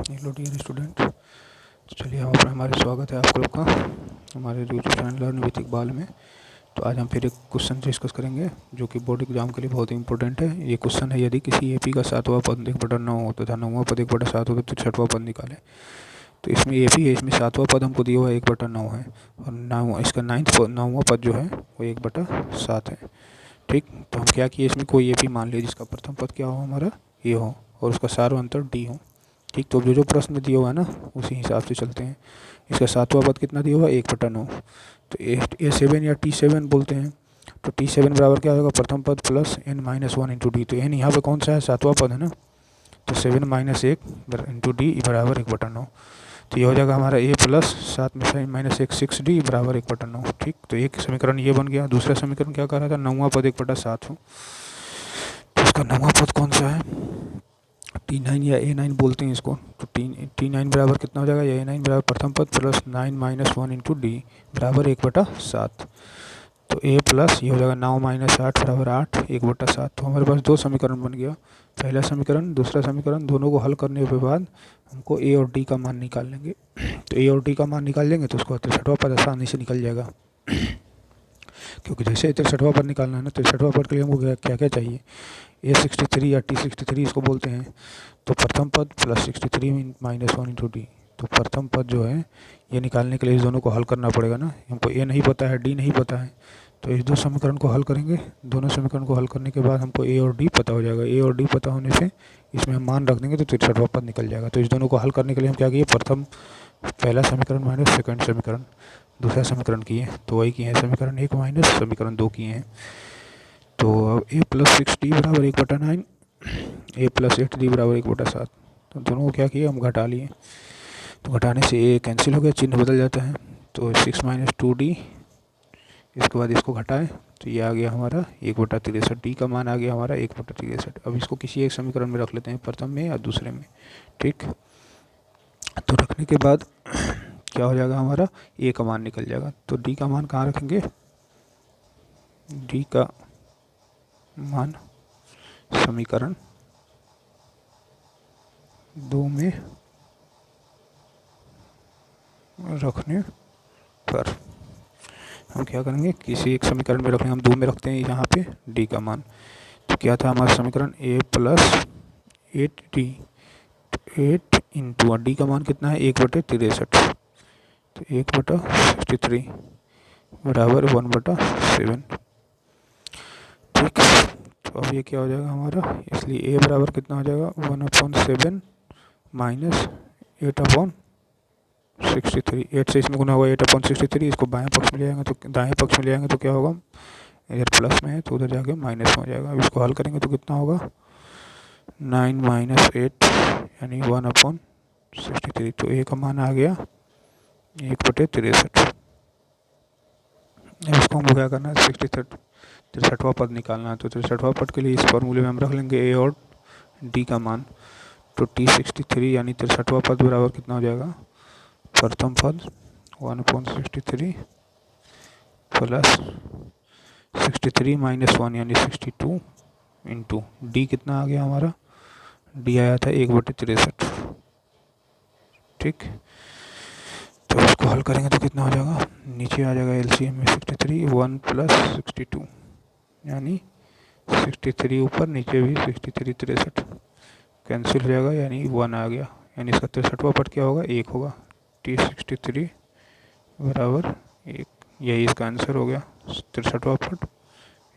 Hello dear student. तो चलिए यहाँ पर हमारे स्वागत है आप लोग का हमारे YouTube channel learn with Iqbal में। तो आज हम फिर एक क्वेश्चन डिस्कस करेंगे जो कि बोर्ड एग्जाम के लिए बहुत ही इंपॉर्टेंट है। ये क्वेश्चन है, यदि किसी एपी का 7वां पद 1/9 हो तथा 9वां पद 1/7 हो तो 6वां पद निकालें। तो इसमें एपी है, इसमें 7वां पद हमको दिया हुआ है 1/9 है और 9 इसका 9वां पद जो है वो 1/7 है। ठीक, तो हम क्या किए, इसमें कोई एपी मान लिया जिसका प्रथम पद क्या हो, हमारा ए हो और उसका सार्वंतर डी हो। ठीक, तो जो प्रश्न में दिया हुआ है ना उसी हिसाब से चलते हैं। इसका 7वां पद कितना दिया हुआ है 1/9। तो A7 या T7 बोलते हैं। तो T7 बराबर क्या होगा, प्रथम पद प्लस n-1 इंटू डी। तो n यहाँ पे कौन सा है, 7वां पद है ना, तो 7 - 1 इंटू डी बराबर 1/9। तो ये हो जाएगा हमारा a प्लस 7 में 1 6d बराबर 1/9। ठीक, तो एक समीकरण ये बन गया। दूसरा समीकरण क्या कर रहा था, 9वां पद 1/7 हो। तो इसका 9वां पद कौन सा है, T9 या A9 बोलते हैं इसको। तो T9 बराबर कितना हो जाएगा, A9 बराबर प्रथम पद प्लस 9 - 1 इंटू डी बराबर 1/7। तो a प्लस ये हो जाएगा 9 - 8 बराबर 8 1/7। तो हमारे पास दो समीकरण बन गया, पहला समीकरण दूसरा समीकरण। दोनों को हल करने के बाद हमको a और d का मान निकाल लेंगे। तो a और d का मान निकाल लेंगे तो उसको 63वां पद आसानी से निकल जाएगा। क्योंकि जैसे 63वां पद निकालना है ना, 63वां पद के लिए हमको क्या क्या चाहिए, A63 या T63 इसको बोलते हैं। तो प्रथम पद प्लस 63 - 1 इंटू डी। तो प्रथम पद जो है ये निकालने के लिए इस दोनों को हल करना पड़ेगा ना। हमको ए नहीं पता है, डी नहीं पता है, तो इस दो समीकरण को हल करेंगे। दोनों समीकरण को हल करने के बाद हमको ए और डी पता हो जाएगा। ए और डी पता होने से इसमें हम मान रख देंगे तो 63वां पद निकल जाएगा। तो इस दोनों को हल करने के लिए हम क्या किए, पहला समीकरण माइनस सेकंड समीकरण दूसरा समीकरण किए। तो वही किए हैं, समीकरण 1 माइनस समीकरण 2 किए हैं। तो अब a प्लस 6d बराबर 1/9, a प्लस 8d बराबर 1/7। तो दोनों को क्या किया, हम घटा लिए। तो घटाने से a कैंसिल हो गया, चिन्ह बदल जाता है। तो 6 - 2d, इसके बाद इसको घटाएं तो ये आ गया हमारा 1/63। डी का मान आ गया हमारा 1/63। अब इसको किसी एक समीकरण में रख लेते हैं, प्रथम में या दूसरे में। ठीक, तो रखने के बाद क्या हो जाएगा, हमारा ए का मान निकल जाएगा। तो डी का मान कहाँ रखेंगे, डी का मान समीकरण 2 में रखने पर हम क्या करेंगे, किसी एक समीकरण में रखेंगे। हम 2 में रखते हैं यहाँ पे डी का मान। तो क्या था हमारा समीकरण, a plus 8d, 8 into D का मान कितना है 1/63। तो 1/63 बराबर 1/7। ठीक, तो अब ये क्या हो जाएगा हमारा, इसलिए a बराबर कितना हो जाएगा 1/7 माइनस 8/63। 8 से इसमें गुना हुआ 8/63, इसको बाएं पक्ष में ले जाएंगे तो दाएं पक्ष में ले जाएंगे तो क्या होगा, इधर प्लस में है तो उधर जाके माइनस में हो जाएगा। अब इसको हल करेंगे तो कितना होगा, 9 - 8 यानी 1/63। तो a का मान आ गया 1/63। अब इसको हमको क्या करना है, 63वां पद निकालना है। तो 63वां पद के लिए इस फॉर्मूले में हम रख लेंगे a और d का मान। तो T63 यानी 63वां पद बराबर कितना हो जाएगा, प्रथम पद 1/63 प्लस 63 - 1 यानी 62 इंटू डी कितना आ गया हमारा, डी आया था 1/63। ठीक, तो इसको हल करेंगे तो कितना हो जाएगा, नीचे आ जाएगा एलसीएम में 63 1 प्लस 62 यानी 63 ऊपर नीचे भी 63 63 कैंसिल हो जाएगा यानी 1 आ गया। यानी इसका 63वां पद क्या होगा, 1 होगा। T63 बराबर 1, यही इसका आंसर हो गया 63वां पद।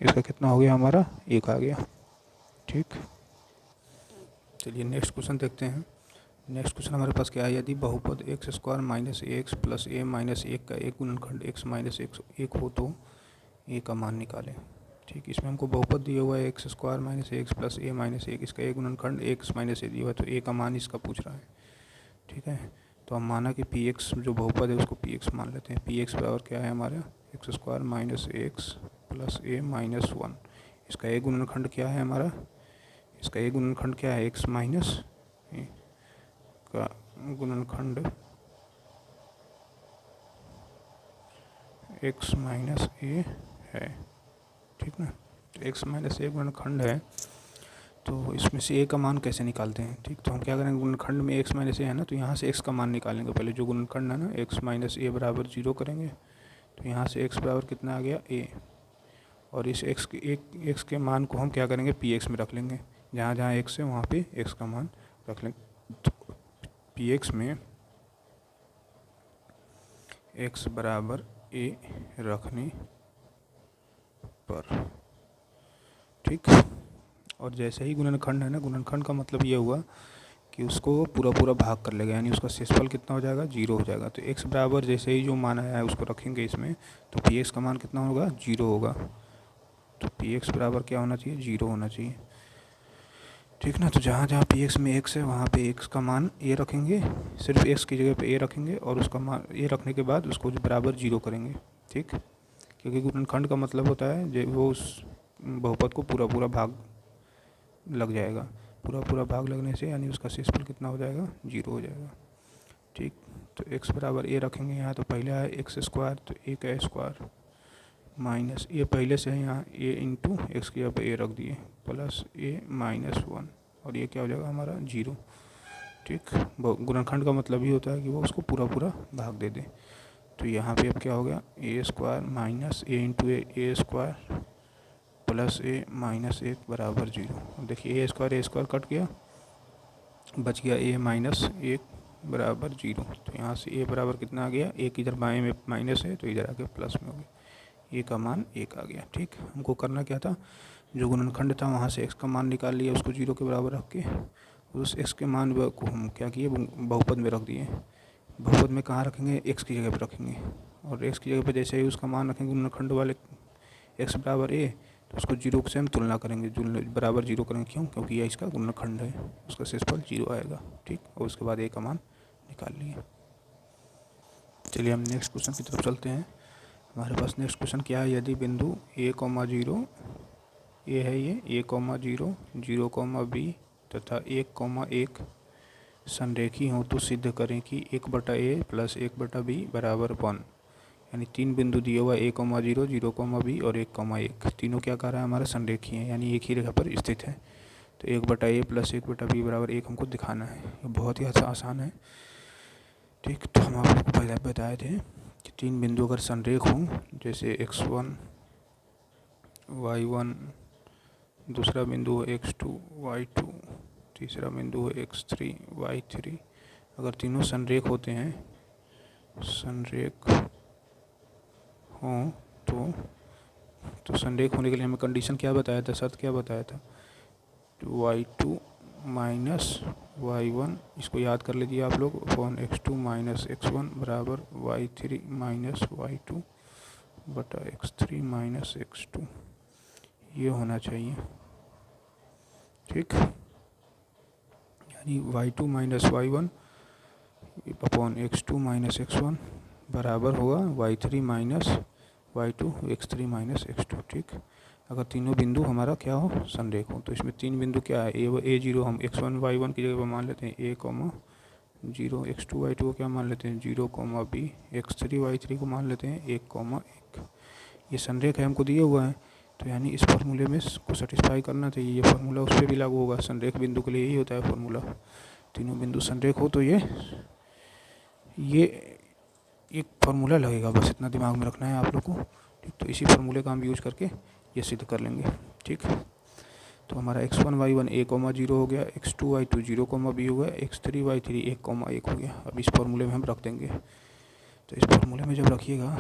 इसका कितना हो गया हमारा, 1 आ गया। ठीक, चलिए नेक्स्ट क्वेश्चन देखते हैं। नेक्स्ट क्वेश्चन हमारे पास क्या है, यदि बहुपद x² minus ax plus a minus 1 का एक गुणनखंड x माइनस 1 हो तो a का मान निकालें। ठीक, इसमें हमको बहुपद दिया हुआ है x² minus ax plus a minus 1, इसका एक गुणनखंड x माइनस a दिया हुआ है। तो a का मान इसका पूछ रहा है। ठीक है, तो हम माना कि px जो बहुपद है उसको px मान लेते हैं। px बराबर क्या है हमारा, x² minus ax plus a minus 1। इसका एक गुणनखंड क्या है हमारा, इसका एक गुणनखंड क्या है, x माइनस ए का गुणनखंड x माइनस ए है। ठीक ना, तो x माइनस ए गुणनखंड है। तो इसमें से ए का मान कैसे निकालते हैं, ठीक। तो हम क्या करेंगे, गुणनखंड में x माइनस ए है ना, तो यहाँ से x का मान निकालेंगे। पहले जो गुणनखंड है ना, x माइनस ए बराबर 0 करेंगे। तो यहाँ से x बराबर कितना आ गया, a। और इस x के मान को हम क्या करेंगे, px में रख लेंगे। जहाँ जहाँ x है वहाँ पे x का मान रख लेंगे। तो px में x बराबर a रखने पर, ठीक। और जैसे ही गुणनखंड है ना, गुणनखंड का मतलब ये हुआ कि उसको पूरा पूरा भाग कर लेगा, यानी उसका शेषफल कितना हो जाएगा, 0 हो जाएगा। तो x बराबर जैसे ही जो मान आया है उसको रखेंगे इसमें, तो px का मान कितना होगा, 0 होगा। तो px बराबर क्या होना चाहिए, 0 होना चाहिए, ठीक ना। तो जहाँ जहाँ px में x है वहाँ पे x का मान a रखेंगे, सिर्फ x की जगह पे a रखेंगे, और उसका मान a रखने के बाद उसको बराबर 0 करेंगे, ठीक। क्योंकि गुणनखंड का मतलब होता है जो वो उस बहुपद को पूरा पूरा भाग लग जाएगा। पूरा पूरा भाग लगने से यानी उसका शेषफल कितना हो जाएगा, 0 हो जाएगा, ठीक। तो x बराबर a रखेंगे यहाँ, तो पहले है एक्स स्क्वायर, तो a का स्क्वायर माइनस a पहले से है यहाँ a इंटू एक्स की जगह पे a रख दिए, प्लस a माइनस 1, और ये क्या हो जाएगा हमारा 0, ठीक। गुणनखंड का मतलब ही होता है कि वो उसको पूरा पूरा भाग दे दे। तो यहाँ पे अब क्या हो गया, a square minus a into A square plus a minus 1 बराबर 0। अब देखिए a स्क्वायर कट गया, बच गया a माइनस 1 बराबर 0। तो यहाँ से a बराबर कितना आ गया, एक इधर बाएं में माइनस है तो इधर आके प्लस में हो गया, a का मान 1 आ गया, ठीक। हमको करना क्या था, जो गुणनखंड था वहाँ से x का मान निकाल लिया, उसको 0 के बराबर रख के उस x के मान को हम क्या किए, बहुपद में रख दिए। बहुपद में कहाँ रखेंगे, x की जगह पर रखेंगे, और x की जगह पर जैसे ही उसका मान रखेंगे गुणनखंड वाले x बराबर a, तो उसको 0 से हम तुलना करेंगे, बराबर 0 करेंगे, क्यों, क्योंकि यह इसका गुणनखंड है, उसका शेषफल 0 आएगा, ठीक। और उसके बाद a का मान निकाल लिए। चलिए हम नेक्स्ट क्वेश्चन की तरफ चलते हैं। हमारे पास नेक्स्ट क्वेश्चन क्या है, यदि बिंदु a, 0 ए है ये, a, 0 0, b तथा 1, 1 संरेखी हो तो सिद्ध करें कि 1/a प्लस 1/b बराबर 1। यानी 3 बिंदु दिए हुआ a, 0 0, b और 1, 1 तीनों क्या कर रहा है, हमारा संरेखी है, यानी एक ही रेखा पर स्थित है। तो 1/a प्लस 1/b बराबर 1 हमको दिखाना है। ये बहुत ही आसान है, ठीक। तो हम आप लोग को पहले बताए थे कि 3 बिंदु अगर संरेख हों, जैसे x1 y1, दूसरा बिंदु हो x2 y2, तीसरा बिंदु है x3 y3, अगर तीनों संरेख होते हैं, संरेख हों तो संरेख होने के लिए हमें कंडीशन क्या बताया था, शर्त क्या बताया था, y2 माइनस y1, इसको याद कर लीजिए आप लोग, अपॉन x2 माइनस x1 बराबर y3 माइनस y2 बटा x3 माइनस x2, ये होना चाहिए, ठीक। यानी y2 minus y1 upon x2 minus x1 बराबर होगा y3 minus y2 x3 minus x2, ठीक। अगर तीनों बिंदु हमारा क्या हो, संरेख हो। तो इसमें 3 बिंदु क्या है, a0 हम x1 y1 की जगह पर मान लेते हैं a, 0, x2 y2 को क्या मान लेते हैं 0, b, x3 y3 को मान लेते हैं 1, 1। ये संरेख है, हमको दिया हुआ है, तो यानी इस फार्मूले में को सेटिस्फाई करना चाहिए। ये फार्मूला उस पर भी लागू होगा, संरेख बिंदु के लिए यही होता है फार्मूला, तीनों बिंदु संरेख हो तो ये एक फार्मूला लगेगा, बस इतना दिमाग में रखना है आप लोग को, ठीक। तो इसी फार्मूले का हम यूज करके ये सिद्ध कर लेंगे, ठीक। तो हमारा x1 y1 a, 0 हो गया, x2 y2 0, b हो गया, x3 y3 1, 1 हो गया। अब इस फार्मूले में हम रख देंगे। तो इस फार्मूले में जब रखिएगा,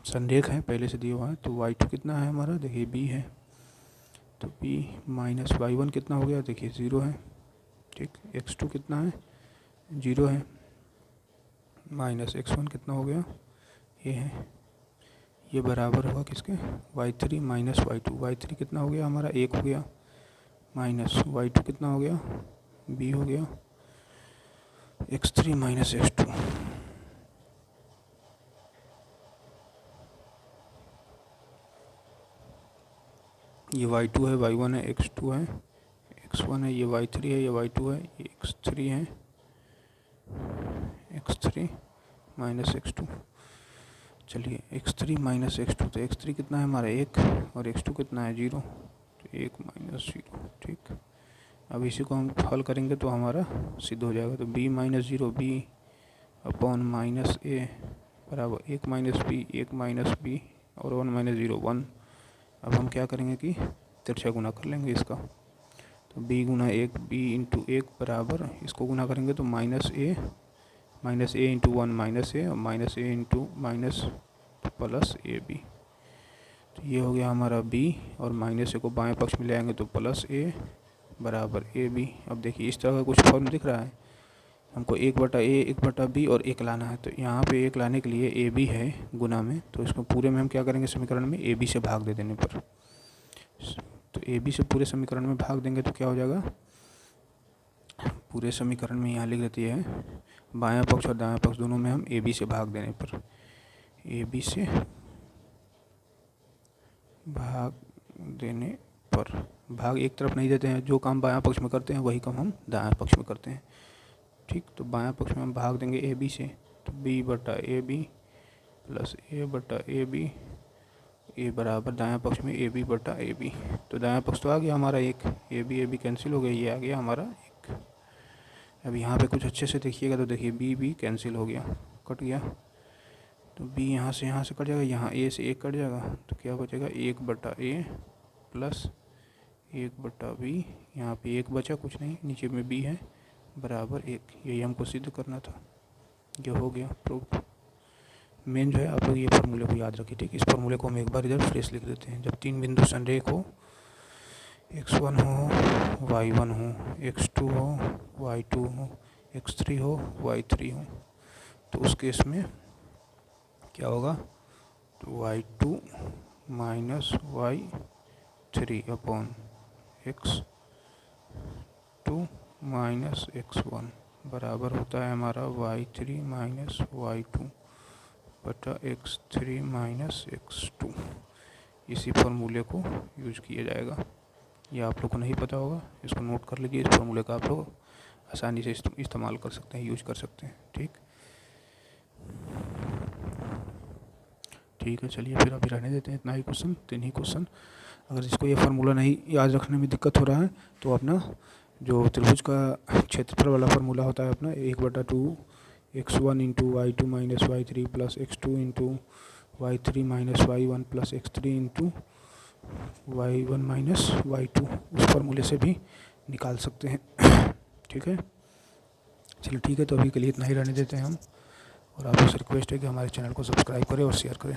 संरेख है पहले से दिया हुआ है, तो y2 कितना है हमारा, देखिए b है, तो b माइनस y1 कितना हो गया, देखिए 0 है, ठीक। x2 कितना है, 0 है, माइनस x1 कितना हो गया, ये है, ये बराबर होगा किसके, y3 माइनस y2 कितना हो गया हमारा, 1 हो गया, माइनस y2 कितना हो गया, b हो गया, x3 माइनस x2, ये y2 है, y1 है, x2 है, x1 है, ये y3 है, ये y2 है, ये x3 है, x3 माइनस x2। चलिए x3 माइनस x2, तो x3 कितना है हमारा 1 और x2 कितना है 0, तो 1 माइनस 0, ठीक। अब इसी को हम हल करेंगे तो हमारा सिद्ध हो जाएगा। तो b minus 0 b upon minus a बराबर 1 माइनस बी और 1 माइनस 0 1। अब हम क्या करेंगे कि तिरछा गुना कर लेंगे इसका। तो b गुना 1 b इंटू 1 बराबर, इसको गुना करेंगे तो minus a into 1 minus a और minus a into minus plus a b. तो ये हो गया हमारा b और माइनस ए को बाएं पक्ष में ले आएंगे तो प्लस ए बराबर ए बी। अब देखिए इस तरह का कुछ फॉर्म दिख रहा है, हमको 1/a 1/b और 1 लाना है। तो यहाँ पे 1 लाने के लिए ए बी है गुना में, तो इसको पूरे में हम क्या करेंगे समीकरण में ए बी से भाग दे देने पर। तो ए बी से पूरे समीकरण में भाग देंगे तो क्या हो जाएगा, पूरे समीकरण में यहाँ लिख देती है बायां पक्ष और दायां पक्ष दोनों में हम ए बी से भाग देने पर, ए बी से भाग देने पर, भाग एक तरफ नहीं देते हैं, जो काम बायां पक्ष में करते हैं वही काम हम दायां पक्ष में करते हैं। ठीक, तो बायां पक्ष में हम भाग देंगे ए बी से, तो b बटा ए बी प्लस ए बटा ए बी, ए बराबर दायां पक्ष में ए बी बटा ए बी। तो दायां पक्ष तो आ गया हमारा 1, ए बी कैंसिल हो गया, ये आ गया हमारा 1। अब यहाँ पे कुछ अच्छे से देखिएगा तो देखिए बी कैंसिल हो गया, कट गया। तो b यहाँ से कट जाएगा, यहाँ a से 1 कट जाएगा, तो क्या बचेगा 1/a प्लस 1/b, यहाँ पे 1 बचा, कुछ नहीं, नीचे में b है, बराबर 1। यही हमको सिद्ध करना था, ये हो गया प्रूफ। मेन जो है आप लोग ये फार्मूले को याद रखिए। ठीक, इस फार्मूले को हम एक बार इधर फ्रेश लिख देते हैं। जब 3 बिंदु संरेख हो, x1 हो y1 हो, x2 हो y2 हो, x3 हो y3 हो, तो उस केस में क्या होगा, तो y2 minus y3 upon x2 minus x1 बराबर होता है हमारा y3 माइनस y2 बटा x3 माइनस x2। इसी फार्मूले को यूज किया जाएगा। ये आप लोग को नहीं पता होगा, इसको नोट कर लीजिए। इस फार्मूले का आप लोग आसानी से इस्तेमाल कर सकते हैं, यूज कर सकते हैं। ठीक है, चलिए फिर अभी रहने देते हैं, इतना ही क्वेश्चन, 3 ही क्वेश्चन। अगर जिसको ये फार्मूला नहीं याद रखने में दिक्कत हो रहा है तो अपना जो त्रिभुज का क्षेत्रफल वाला फार्मूला होता है अपना 1/2 x1 into y2 minus y3 plus x2 into y3 minus y1 plus x3 into y1 minus y2, उस फार्मूले से भी निकाल सकते हैं। ठीक है, चलिए ठीक है, तो अभी के लिए इतना ही रहने देते हैं हम। और आप लोग से रिक्वेस्ट है कि हमारे चैनल को सब्सक्राइब करें और शेयर करें।